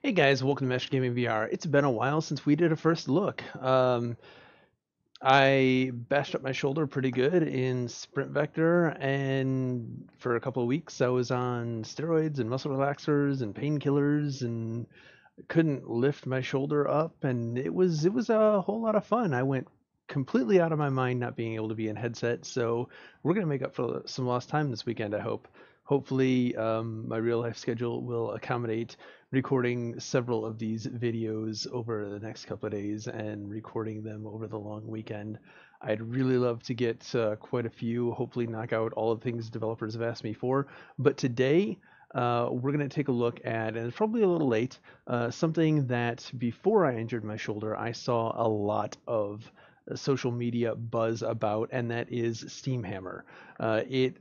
Hey guys, welcome to Mesh Gaming VR. It's been a while since we did a first look. I bashed up my shoulder pretty good in Sprint Vector, and for a couple of weeks I was on steroids and muscle relaxers and painkillers and couldn't lift my shoulder up, and it was a whole lot of fun. I went completely out of my mind not being able to be in headset, so we're gonna make up for some lost time this weekend, I hope. Hopefully, my real life schedule will accommodate recording several of these videos over the next couple of days and recording them over the long weekend. I'd really love to get quite a few, hopefully knock out all of the things developers have asked me for. But today, we're going to take a look at, and it's probably a little late, something that before I injured my shoulder, I saw a lot of social media buzz about, and that is SteamHammer. It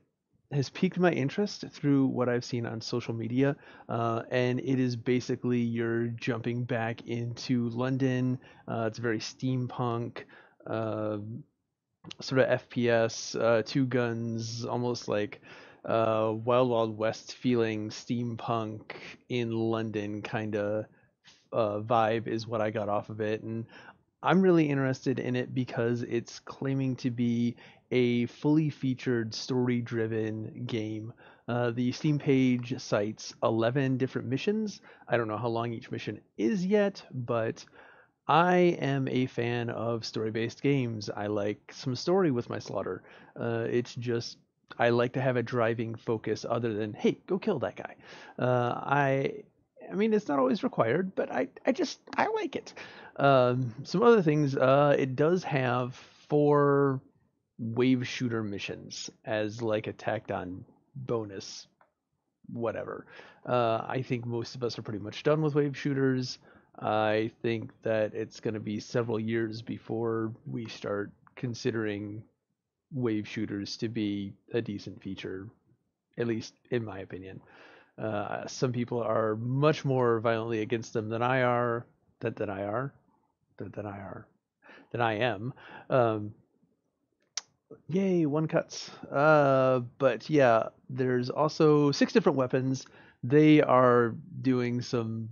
has piqued my interest through what I've seen on social media, and it is basically you're jumping back into London. It's very steampunk, uh, sort of FPS, two guns, almost like Wild Wild West feeling steampunk in London kind of vibe is what I got off of it, and I'm really interested in it because it's claiming to be a fully featured story-driven game. The Steam page cites 11 different missions. I don't know how long each mission is yet, but I am a fan of story-based games. I like some story with my slaughter. It's just I like to have a driving focus other than, hey, go kill that guy. I mean, it's not always required, but I like it. Some other things, it does have 4 wave shooter missions as like a tacked on bonus, whatever. I think most of us are pretty much done with wave shooters. I think that it's going to be several years before we start considering wave shooters to be a decent feature, at least in my opinion. Some people are much more violently against them than I are, than I are, than I are, than I am. Um, Yay, one cuts. But yeah, there's also 6 different weapons. They are doing some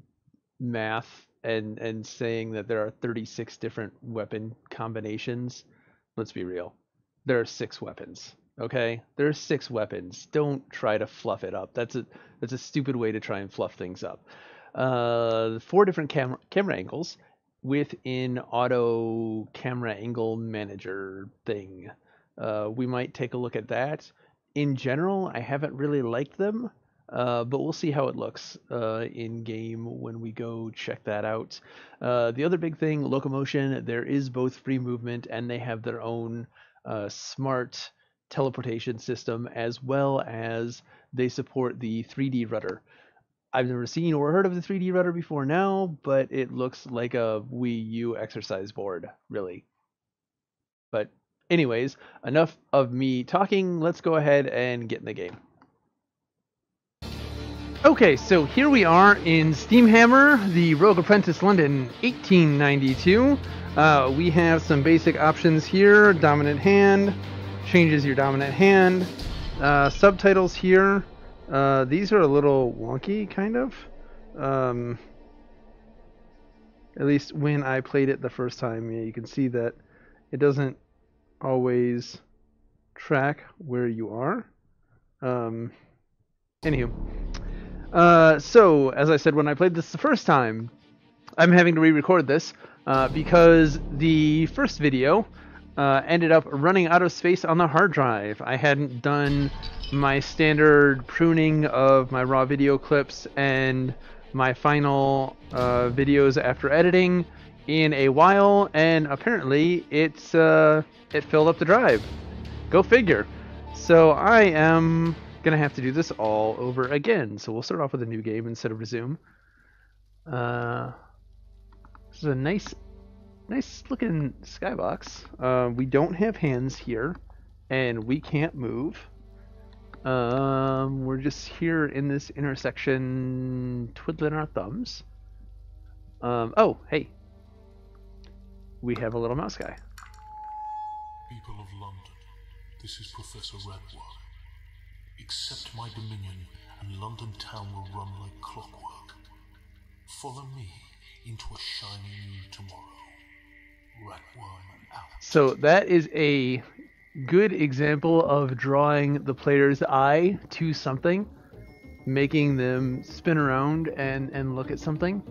math and saying that there are 36 different weapon combinations. Let's be real. There are 6 weapons. Okay? There are 6 weapons. Don't try to fluff it up. That's a stupid way to try and fluff things up. 4 different camera angles with an auto camera angle manager thing. We might take a look at that. In general, I haven't really liked them, but we'll see how it looks in game when we go check that out. The other big thing, Locomotion, there is both free movement and they have their own smart teleportation system, as well as they support the 3D rudder. I've never seen or heard of the 3D rudder before now, but it looks like a Wii U exercise board, really. But anyways, enough of me talking. Let's go ahead and get in the game. Okay, so here we are in SteamHammer, the Rogue Apprentice London 1892. We have some basic options here. Dominant hand, changes your dominant hand. Subtitles here. These are a little wonky, kind of. At least when I played it the first time, yeah, you can see that it doesn't always track where you are. Anywho. So, as I said when I played this the first time, I'm having to re-record this because the first video ended up running out of space on the hard drive. I hadn't done my standard pruning of my raw video clips and my final videos after editing in a while, and apparently it filled up the drive. Go figure. So I am gonna have to do this all over again. So we'll start off with a new game instead of resume. This is a nice looking skybox. We don't have hands here, and we can't move. We're just here in this intersection twiddling our thumbs. Oh, hey. We have a little mouse guy. People of London, this is Professor Radwar. Accept my dominion, and London town will run like clockwork. Follow me into a shiny new tomorrow. Ratworm out. So that is a good example of drawing the player's eye to something, making them spin around and look at something.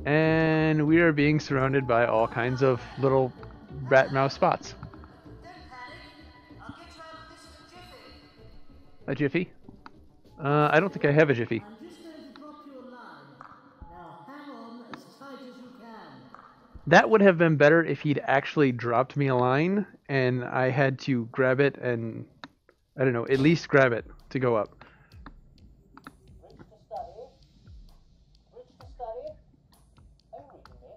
And we are being surrounded by all kinds of little rat mouse spots. A jiffy? I don't think I have a jiffy. I'm just going to drop you a line. Now hang on as tight as you can. That would have been better if he'd actually dropped me a line and I had to grab it and, I don't know, at least grab it to go up. Rich to study? Rich to study? Are you reading me?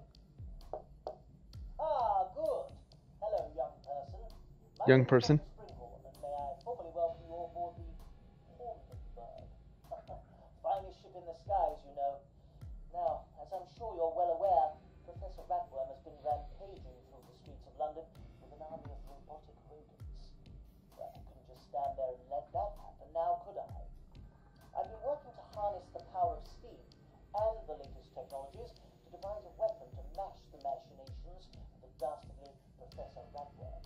Ah, good. Hello, young person. My Young name is person? Dr. Springhorn, and may I formally welcome you on board the Haunted Bird. Finest ship in the skies, you know. Now, as I'm sure you're well aware, Professor Ratworm has been rampaging through the streets of London with an army of robotic rodents. Well, I couldn't just stand there and let that happen, now could I? I've been working to harness the power of steam and the latest technologies to devise a weapon to mash the machinations of the dastardly Professor Ratworm.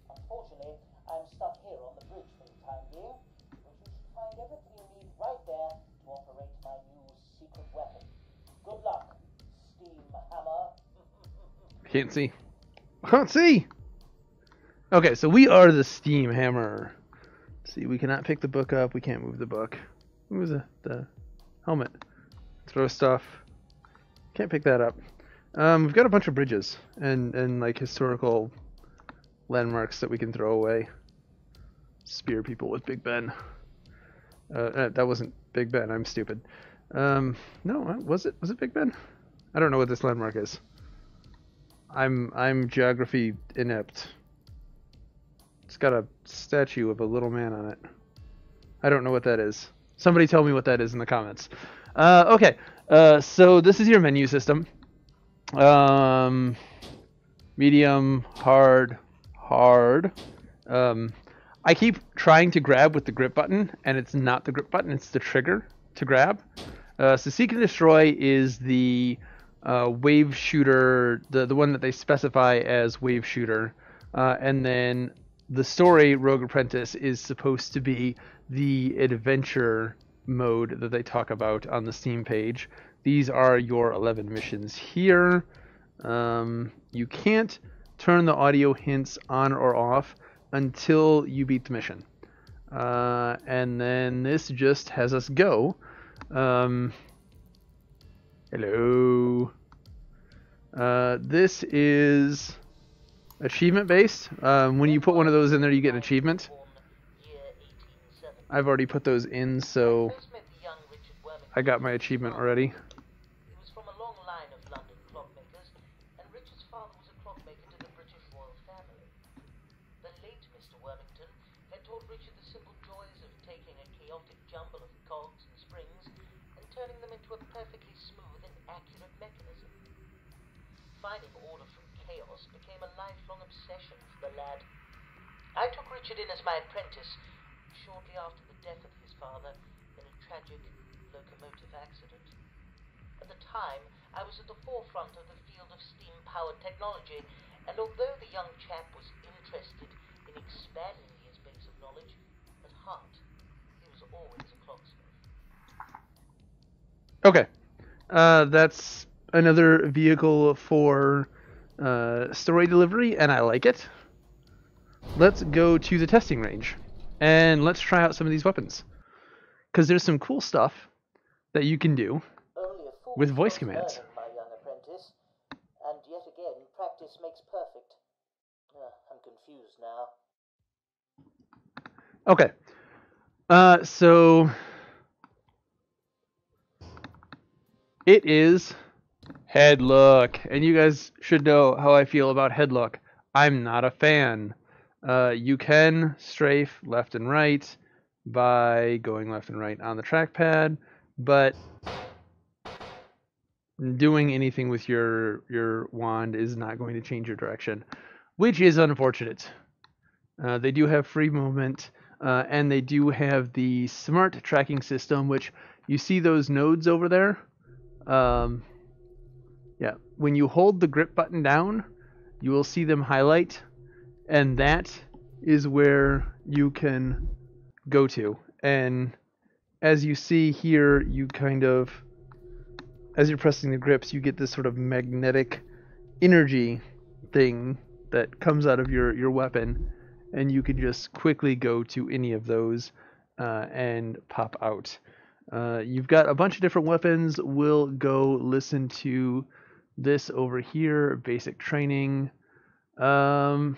Unfortunately, I'm stuck here on the bridge for the time being, but you should find everything you need right there to operate my new secret weapon. Good luck, SteamHammer. Can't see. Can't see! Okay, so we are the SteamHammer. See, we cannot pick the book up. We can't move the book. Move the helmet. Throw stuff. Can't pick that up. We've got a bunch of bridges and like historical landmarks that we can throw away. Spear people with Big Ben. That wasn't Big Ben. I'm stupid. No, was it? Was it Big Ben? I don't know what this landmark is. I'm geography inept. It's got a statue of a little man on it. I don't know what that is. Somebody tell me what that is in the comments. Okay, so this is your menu system. Medium, hard. I keep trying to grab with the grip button, and it's not the grip button, it's the trigger to grab. So Seek and Destroy is the wave shooter, the one that they specify as wave shooter. And then the story, Rogue Apprentice, is supposed to be the adventure mode that they talk about on the Steam page. These are your 11 missions here. You can't turn the audio hints on or off until you beat the mission. And then this just has us go. Hello. This is achievement based. When you put one of those in there, you get an achievement. I've already put those in, so I got my achievement already. He was from a long line of London clockmakers, and Richard's father was a clockmaker to the British royal family. The late Mr. Wormington had taught Richard the simple joys of taking a chaotic jumble of cogs and springs and turning them into a perfectly smooth and accurate mechanism. Finding order from chaos became a lifelong obsession for the lad. I took Richard in as my apprentice shortly after the death of his father in a tragic locomotive accident. At the time, I was at the forefront of the field of steam-powered technology, and although the young chap was interested in expanding his base of knowledge, at heart, he was always a clocksmith. Okay. That's another vehicle for story delivery, and I like it. Let's go to the testing range, and let's try out some of these weapons. Because there's some cool stuff that you can do with voice commands. My young apprentice, and yet again, practice makes perfect. I'm confused now. Okay. So it is head look, and you guys should know how I feel about head look. I'm not a fan. You can strafe left and right by going left and right on the trackpad, but doing anything with your wand is not going to change your direction, which is unfortunate. They do have free movement. And they do have the smart tracking system, which you see those nodes over there. Yeah, when you hold the grip button down, you will see them highlight, and that is where you can go to. And as you see here, you kind of, as you're pressing the grips, you get this sort of magnetic energy thing that comes out of your weapon, and you can just quickly go to any of those and pop out. You've got a bunch of different weapons. We'll go listen to this over here, basic training. Well,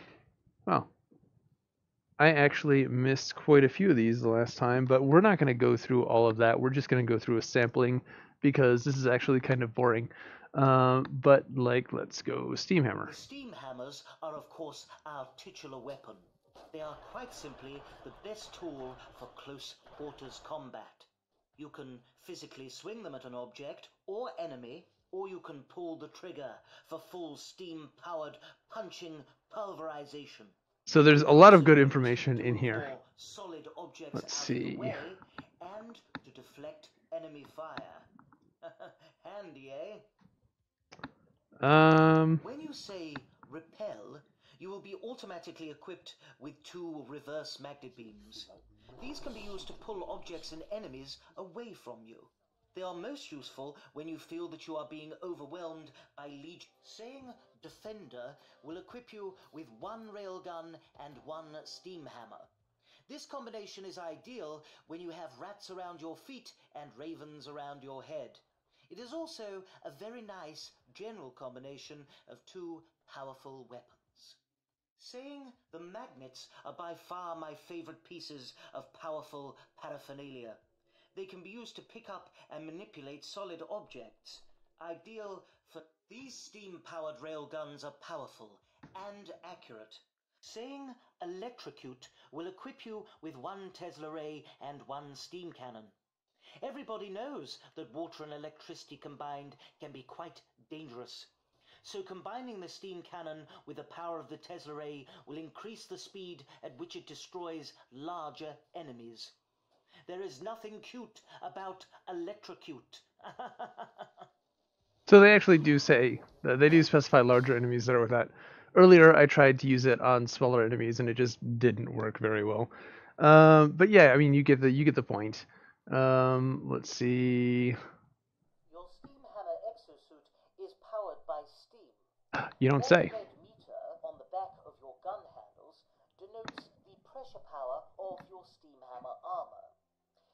I actually missed quite a few of these the last time, but we're not going to go through all of that. We're just going to go through a sampling because this is actually kind of boring. But like, let's go SteamHammer. The steam hammers are, of course, our titular weapon. They are quite simply the best tool for close quarters combat. You can physically swing them at an object or enemy, or you can pull the trigger for full steam-powered punching pulverization. So there's a lot of good information in here. Solid objects Let's out see. of the way and to deflect enemy fire. Handy, eh? When you say repel, you will be automatically equipped with 2 reverse magnet beams. These can be used to pull objects and enemies away from you. They are most useful when you feel that you are being overwhelmed by legion. Saying defender will equip you with 1 railgun and 1 steam hammer. This combination is ideal when you have rats around your feet and ravens around your head. It is also a very nice general combination of 2 powerful weapons. Saying the magnets are by far my favorite pieces of powerful paraphernalia. They can be used to pick up and manipulate solid objects. Ideal for these steam-powered railguns are powerful and accurate. Saying electrocute will equip you with 1 Tesla ray and 1 steam cannon. Everybody knows that water and electricity combined can be quite dangerous. So combining the steam cannon with the power of the Tesla ray will increase the speed at which it destroys larger enemies. There is nothing cute about electrocute. So they actually do say, they do specify larger enemies that are with that. Earlier I tried to use it on smaller enemies and it just didn't work very well. But yeah, I mean, you get the point. Let's see. Your SteamHammer exosuit is powered by steam. You don't say. The red meter on the back of your gun handles denotes the pressure power of your SteamHammer armor.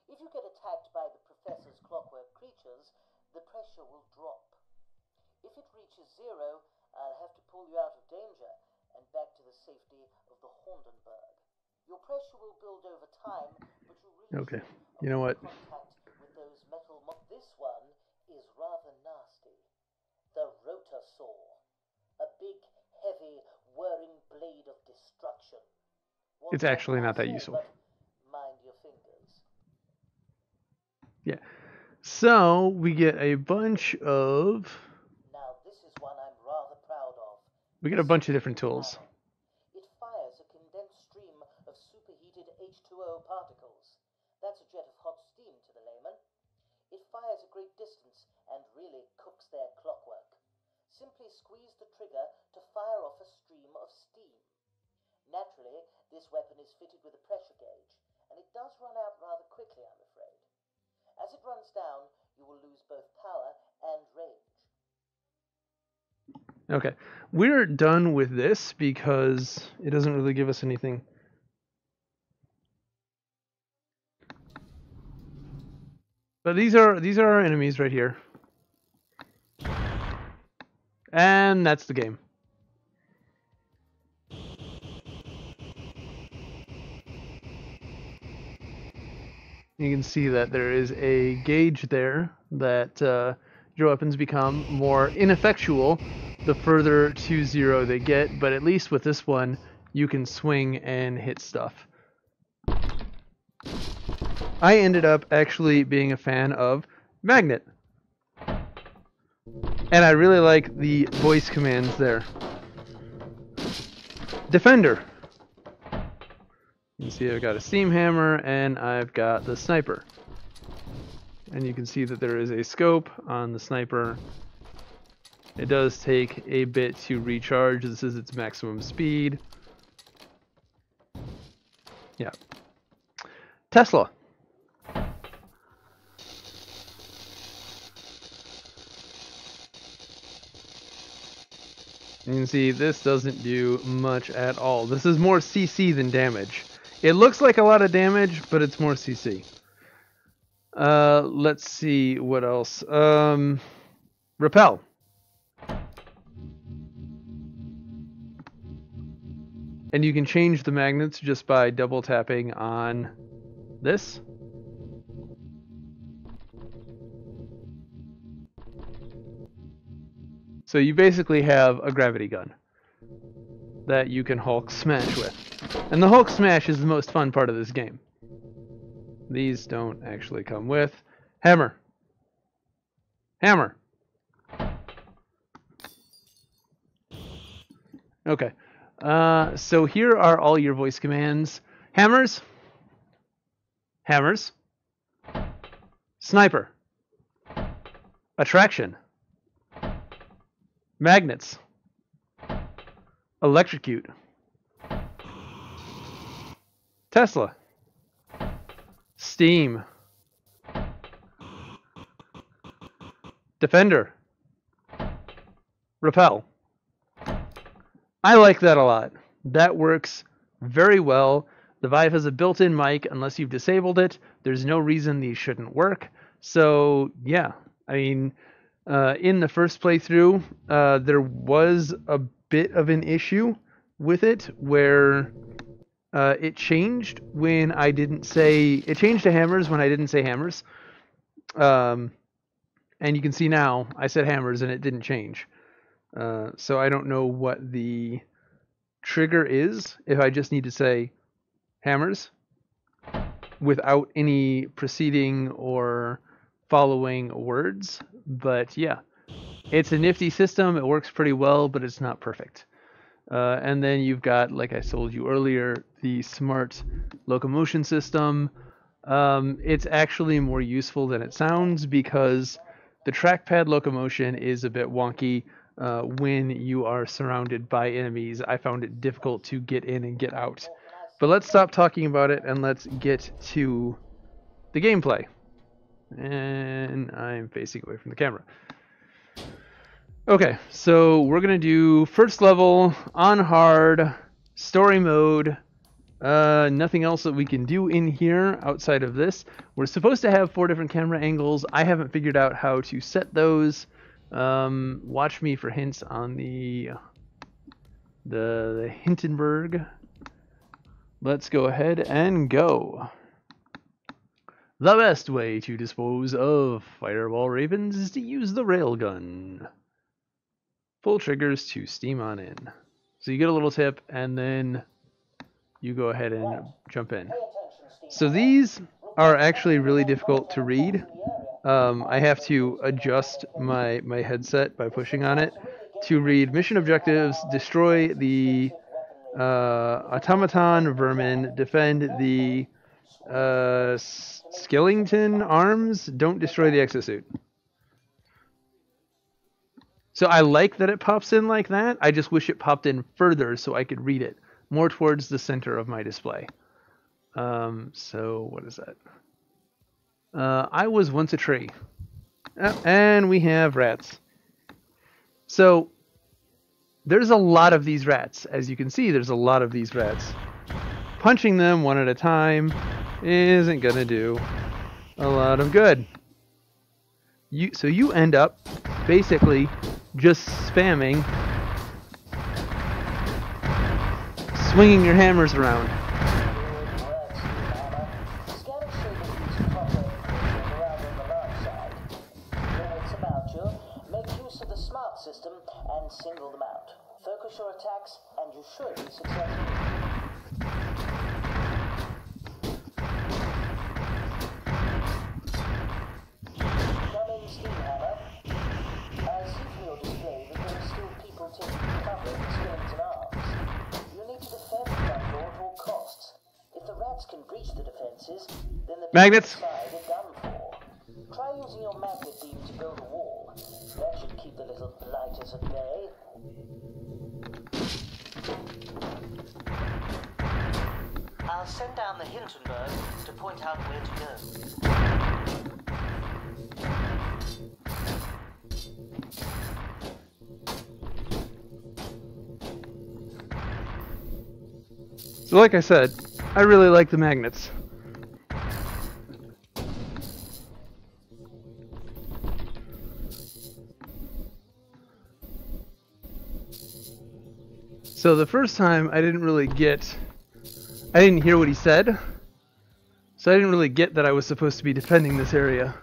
If you get attacked by the Professor's clockwork creatures, the pressure will drop. If it reaches 0, I'll have to pull you out of danger and back to the safety of the Hondenberg. Your pressure will build over time, but you really Okay. should You know what? avoid contact with those metal This one is rather nasty. The rotor saw. A big, heavy, whirring blade of destruction. It's actually not that useful. But mind your fingers. Yeah. So we get a bunch of. Now this is one I'm rather proud of. We get a bunch of different tools. It fires a condensed stream of superheated H2O particles. That's a jet of hot steam to the layman. It fires a great distance and really cooks their clockwork. Simply squeeze the trigger to fire off a stream of steam. Naturally, this weapon is fitted with a pressure gauge, and it does run out rather quickly, I'm afraid. As it runs down, you will lose both power and range. Okay. We're done with this because it doesn't really give us anything. But these are our enemies right here. And that's the game. You can see that there is a gauge there that your weapons become more ineffectual the further to 0 they get, but at least with this one you can swing and hit stuff. I ended up actually being a fan of Magnet. And I really like the voice commands there. Defender. You can see I've got a SteamHammer and I've got the sniper. And you can see that there is a scope on the sniper. It does take a bit to recharge. This is its maximum speed. Yeah. Tesla. You can see this doesn't do much at all. This is more CC than damage. It looks like a lot of damage, but it's more CC. Let's see what else. Repel. And you can change the magnets just by double tapping on this. So you basically have a gravity gun that you can Hulk smash with. And the Hulk smash is the most fun part of this game. These don't actually come with. Hammer. Hammer. Okay. So here are all your voice commands. Hammers. Hammers. Sniper. Attraction. Magnets. Electrocute. Tesla. Steam. Defender. Repel. I like that a lot. That works very well. The Vive has a built-in mic. Unless you've disabled it, there's no reason these shouldn't work. So, yeah. I mean, in the first playthrough, there was a bit of an issue with it where it changed when I didn't say... It changed to hammers when I didn't say hammers. And you can see now, I said hammers and it didn't change. So I don't know what the trigger is if I just need to say hammers without any preceding or following words. But yeah, it's a nifty system. It works pretty well, but it's not perfect. And then you've got, like I told you earlier, the smart locomotion system. It's actually more useful than it sounds because the trackpad locomotion is a bit wonky. When you are surrounded by enemies, I found it difficult to get in and get out. But let's stop talking about it and let's get to the gameplay. And I'm facing away from the camera. Okay, so we're going to do first level, on hard, story mode. Nothing else that we can do in here outside of this. We're supposed to have 4 different camera angles. I haven't figured out how to set those. Watch me for hints on the Hindenburg. Let's go ahead and go. The best way to dispose of fireball ravens is to use the railgun. Pull triggers to steam on in. So you get a little tip and then you go ahead and jump in. So these are actually really difficult to read. I have to adjust my headset by pushing on it to read mission objectives, destroy the automaton vermin, defend the skeleton arms, don't destroy the exosuit. So I like that it pops in like that. I just wish it popped in further so I could read it more towards the center of my display. So what is that? I was once a tree. And we have rats. So there's a lot of these rats. As you can see, there's a lot of these rats. Punching them one at a time isn't going to do a lot of good. So you end up basically just spamming, swinging your hammers around. System and single them out. Focus your attacks and you should be successful. Come in, SteamHammer. I see from your display that there are still people taking cover in skeleton arms. You need to defend that door at all costs. If the breach the defenses, then the Magnets. people inside are done for. Try using your magnet beam to build a wall. That should keep the little blighters at bay. I'll send down the Hindenburg to point out where to go. So like I said, I really like the magnets. So the first time I didn't hear what he said. So I didn't really get that I was supposed to be defending this area.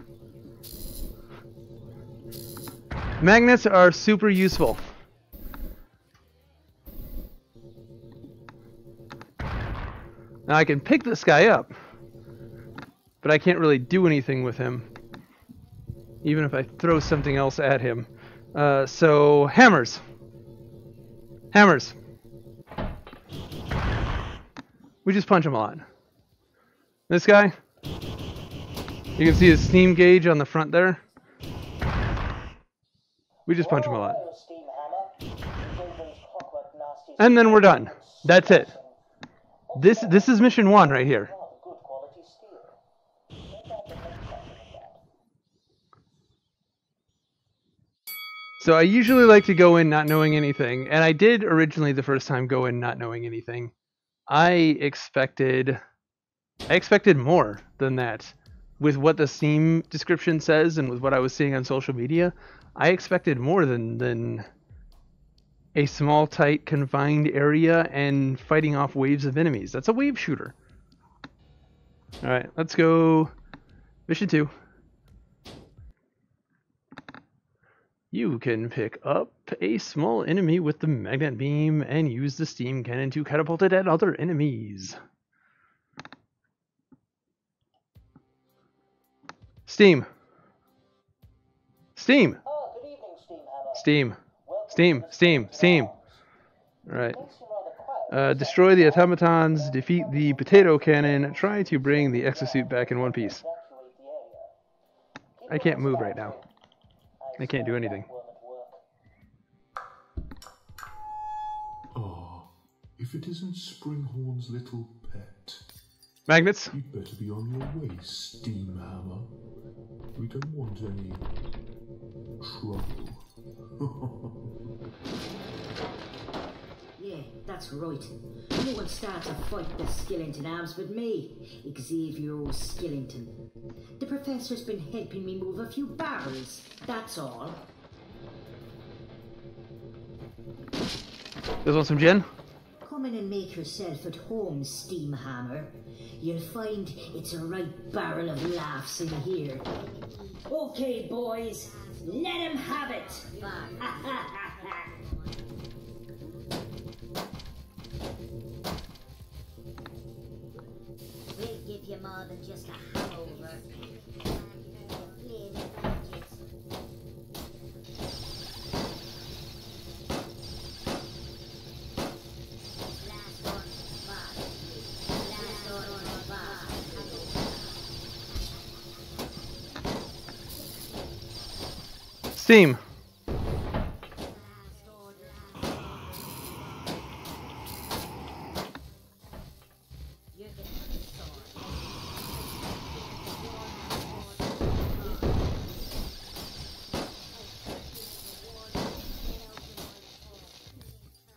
Magnets are super useful. Now I can pick this guy up, but I can't really do anything with him, even if I throw something else at him. So hammers. Hammers. We just punch him a lot. This guy, you can see his steam gauge on the front there. We just punch him a lot. And then we're done. That's it. This is mission 1 right here. So I usually like to go in not knowing anything, and I did originally the first time go in not knowing anything. I expected more than that. With what the Steam description says and with what I was seeing on social media, I expected more than a small, tight, confined area and fighting off waves of enemies. That's a wave shooter. Alright, let's go. Mission 2. You can pick up a small enemy with the magnet beam and use the steam cannon to catapult it at other enemies. Steam. Steam. Oh, good evening, SteamHammer. Steam. Steam. Steam. Steam. Alright. Destroy the automatons, defeat the potato cannon, try to bring the exosuit back in one piece. I can't move right now. I can't do anything. Ah, if it isn't Springhorn's little pet. Magnets. You'd better be on your way, SteamHammer. We don't want any trouble. Yeah, that's right. No one starts a fight the Skillington arms but me, Xavier Skillington. The professor's been helping me move a few barrels, that's all. Guys want some gin? Come in and make yourself at home, SteamHammer. You'll find it's a right barrel of laughs in here. Okay, boys, let him have it! We'll give you more than just a hangover. Steam.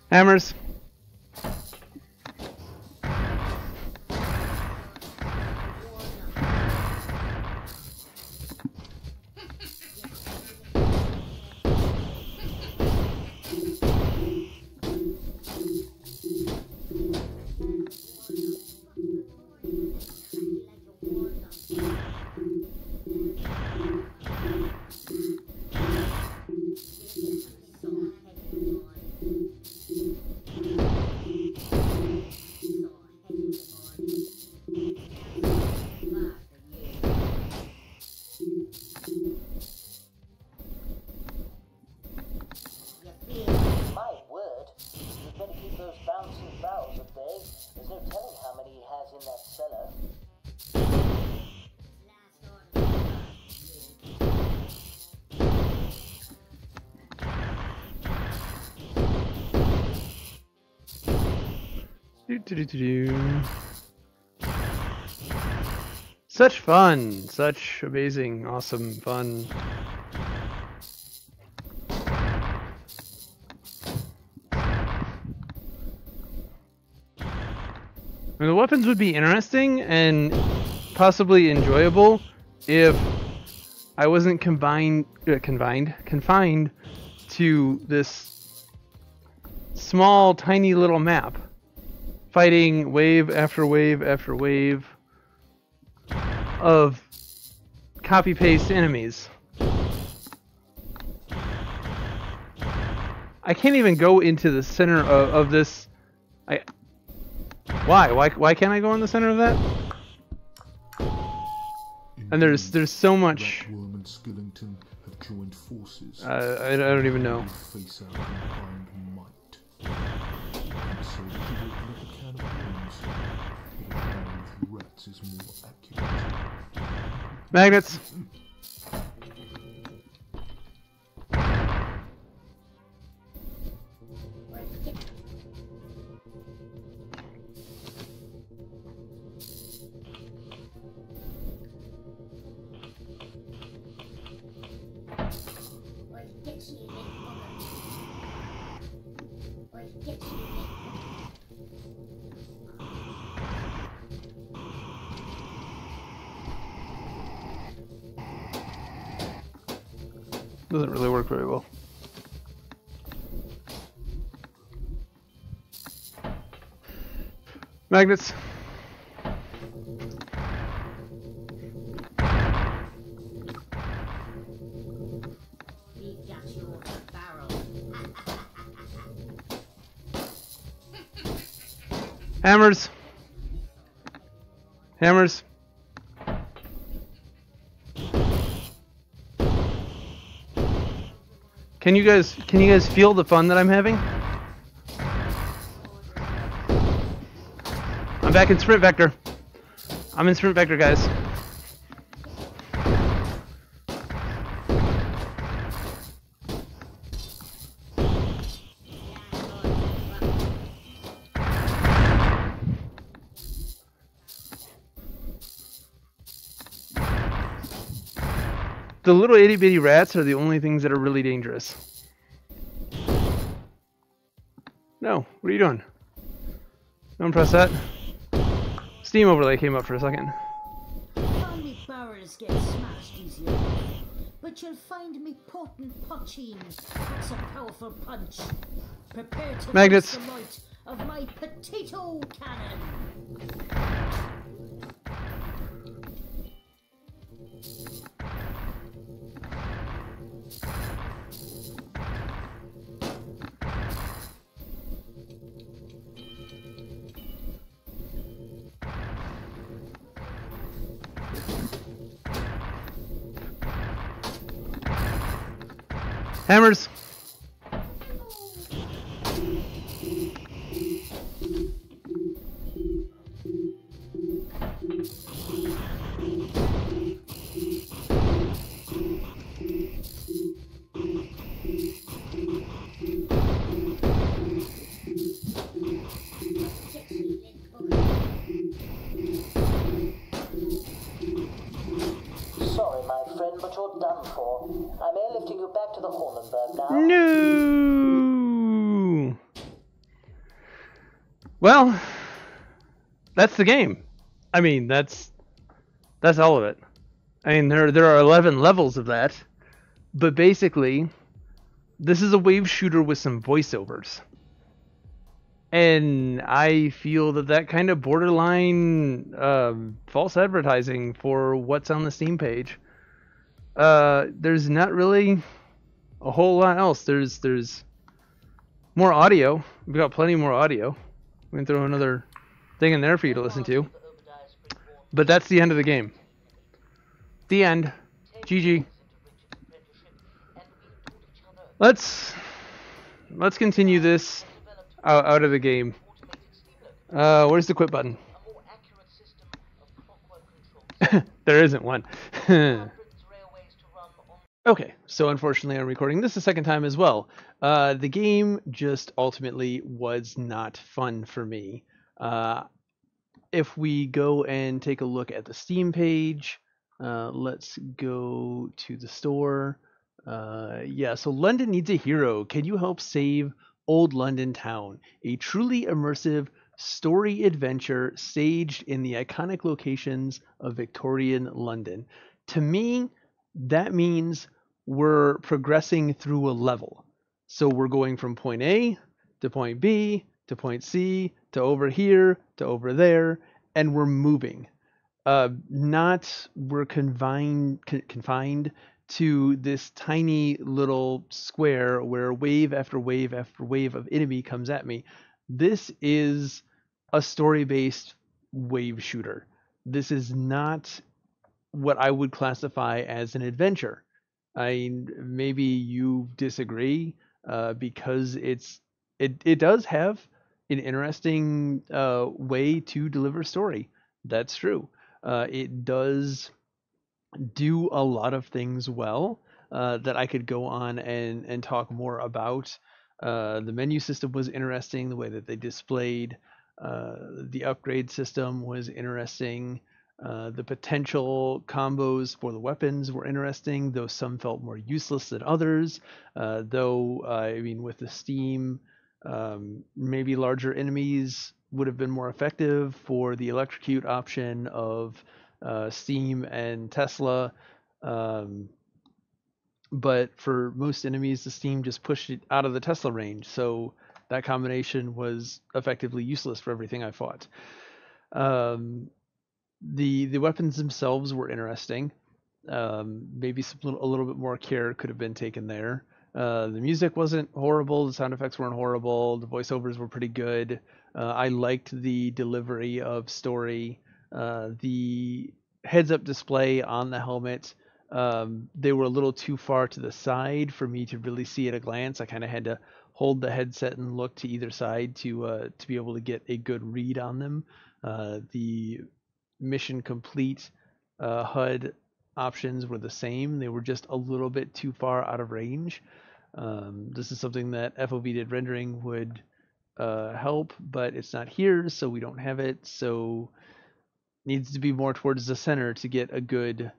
Hammers. Do. Such fun, such amazing, awesome fun. I mean, the weapons would be interesting and possibly enjoyable if I wasn't confined to this small, tiny little map, fighting wave after wave after wave of copy-paste enemies. I can't even go into the center of this. Why can't I go in the center of that? And there's so much. Worm and Skillington have joined forces. I don't even know. Face our combined might. And so we will let the can of worms, but a barrel of rats is more accurate. Magnets. Doesn't really work very well. Magnets. We got your barrel. Hammers. Hammers. Can you guys feel the fun that I'm having? I'm back in sprint vector. I'm in sprint vector, guys. The little itty bitty rats are the only things that are really dangerous. No, what are you doing? Don't press that. Steam overlay came up for a second. Only barrels get smashed easier, but you'll find me potent punching. That's a powerful punch. Prepare to Magnets. face the might of my potato cannon. Hammers. Sorry, my friend, but you're done for. I'm airlifting you back to the Hornenberg now. No. Well, that's the game. I mean, that's all of it. I mean, there are 11 levels of that, but basically, this is a wave shooter with some voiceovers. And I feel that kind of borderline false advertising for what's on the Steam page. There's not really a whole lot else. There's more audio. We've got plenty more audio. We can throw another thing in there for you to listen to. But that's the end of the game. The end. GG. Let's continue this out of the game. Where's the quit button? There isn't one. Okay, so unfortunately I'm recording this a second time as well. The game just ultimately was not fun for me. Uh, if we go and take a look at the Steam page, let's go to the store. Yeah, so London needs a hero. Can you help save Old London Town? A truly immersive story adventure staged in the iconic locations of Victorian London. To me, that means we're progressing through a level. So we're going from point A to point B to point C to over here to over there, and we're moving. Not we're confined to this tiny little square where wave after wave after wave of enemy comes at me. This is a story-based wave shooter. This is not what I would classify as an adventure. Maybe you disagree because it does have an interesting way to deliver story. That's true. It does do a lot of things well that I could go on and talk more about. The menu system was interesting. The way that they displayed the upgrade system was interesting. The potential combos for the weapons were interesting, though some felt more useless than others. Though, I mean, with the Steam, maybe larger enemies would have been more effective for the electrocute option of Steam and Tesla. Um, but for most enemies, the Steam just pushed it out of the Tesla range. So that combination was effectively useless for everything I fought. Um, the weapons themselves were interesting. Maybe a little bit more care could have been taken there. The music wasn't horrible. The sound effects weren't horrible. The voiceovers were pretty good. I liked the delivery of story. The heads-up display on the helmet, they were a little too far to the side for me to really see at a glance. I kind of had to hold the headset and look to either side to be able to get a good read on them. The mission complete HUD options were the same. They were just a little bit too far out of range. This is something that FOV did rendering would help, but it's not here, so we don't have it. So needs to be more towards the center to get a good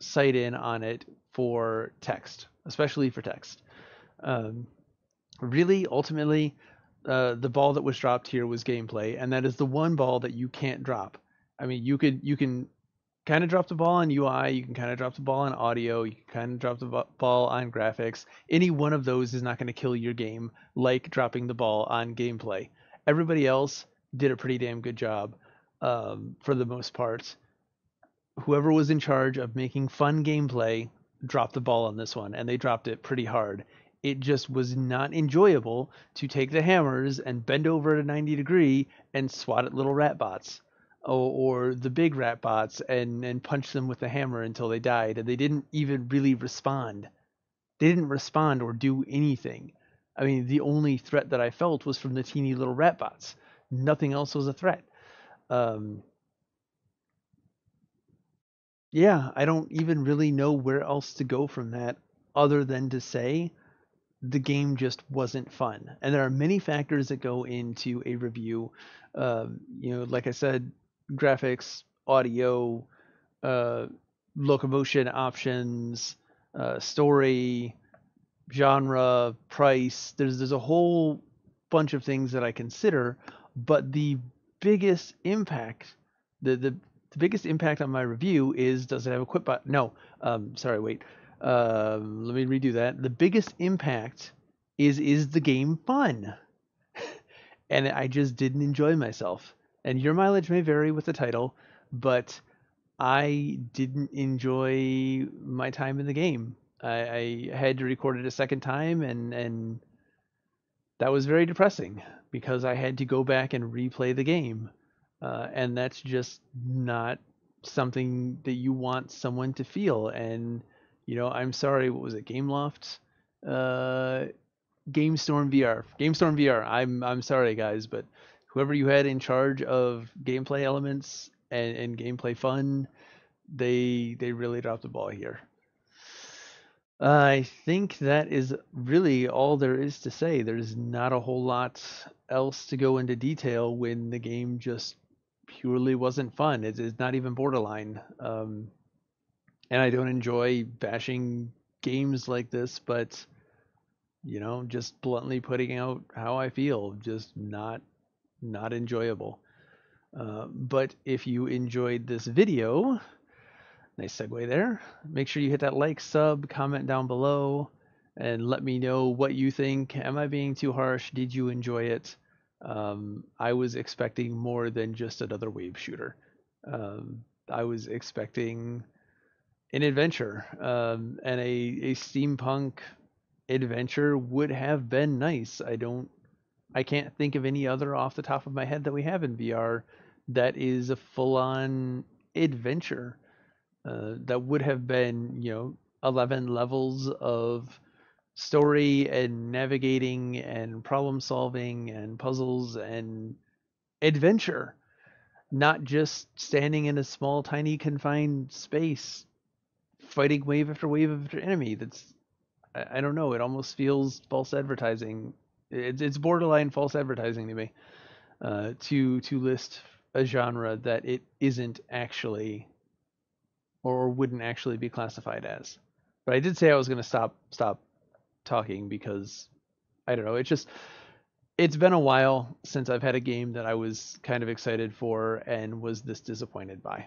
sight in on it for text, especially for text. Really, ultimately, the ball that was dropped here was gameplay, and that is the one ball that you can't drop. I mean, you can kind of drop the ball on UI, you can kind of drop the ball on audio, you can kind of drop the ball on graphics. Any one of those is not going to kill your game like dropping the ball on gameplay. Everybody else did a pretty damn good job for the most part. Whoever was in charge of making fun gameplay dropped the ball on this one, and they dropped it pretty hard. It just was not enjoyable to take the hammers and bend over at a 90 degree and swat at little rat bots or the big rat bots and punch them with the hammer until they died. And they didn't even really respond. They didn't respond or do anything. I mean, the only threat that I felt was from the teeny little rat bots. Nothing else was a threat. Yeah, I don't even really know where else to go from that other than to say the game just wasn't fun. And there are many factors that go into a review. Like I said, graphics, audio, uh, locomotion options, story, genre, price. There's a whole bunch of things that I consider, but biggest impact, the biggest impact on my review is, does it have a quit button? No, sorry, wait. Let me redo that. The biggest impact is the game fun? And I just didn't enjoy myself. And your mileage may vary with the title, but I didn't enjoy my time in the game. I had to record it a second time, and that was very depressing because I had to go back and replay the game. And that's just not something that you want someone to feel. And, I'm sorry, what was it, Gameloft? GameStorm VR. GameStorm VR. I'm sorry, guys, but whoever you had in charge of gameplay elements and gameplay fun, they really dropped the ball here. I think that is really all there is to say. There's not a whole lot else to go into detail when the game just purely wasn't fun. It is not even borderline. And I don't enjoy bashing games like this, but just bluntly putting out how I feel, just not enjoyable. But if you enjoyed this video, nice segue there. Make sure you hit that like, sub, comment down below, and let me know what you think. Am I being too harsh? Did you enjoy it? I was expecting more than just another wave shooter. I was expecting an adventure, and a steampunk adventure would have been nice. I can't think of any other off the top of my head that we have in VR that is a full-on adventure. That would have been, 11 levels of story and navigating and problem solving and puzzles and adventure, not just standing in a small, tiny, confined space fighting wave after wave after enemy. I don't know. It almost feels false advertising. It's borderline false advertising to me, to list a genre that it isn't actually or wouldn't actually be classified as. But I did say I was going to stop talking because I don't know. It's been a while since I've had a game that I was kind of excited for and was this disappointed by.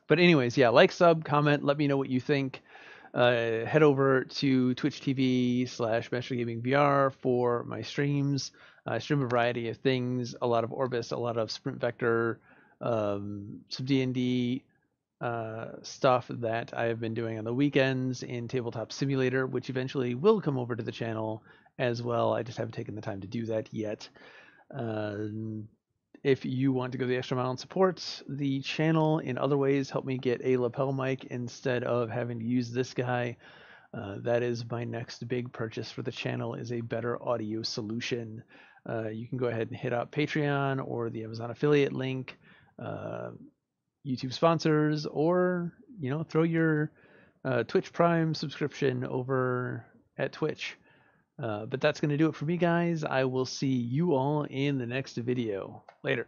But anyways, yeah, like, sub, comment, let me know what you think. Head over to Twitch TV/MasterGamingVR for my streams. I stream a variety of things, a lot of Orbis, a lot of Sprint Vector, some D&D stuff that I have been doing on the weekends in Tabletop Simulator, which eventually will come over to the channel as well. I just haven't taken the time to do that yet. If you want to go the extra mile and support the channel in other ways, help me get a lapel mic instead of having to use this guy. That is my next big purchase for the channel, is a better audio solution. You can go ahead and hit up Patreon or the Amazon affiliate link, YouTube sponsors, or throw your Twitch Prime subscription over at Twitch. But that's going to do it for me, guys. I will see you all in the next video. Later.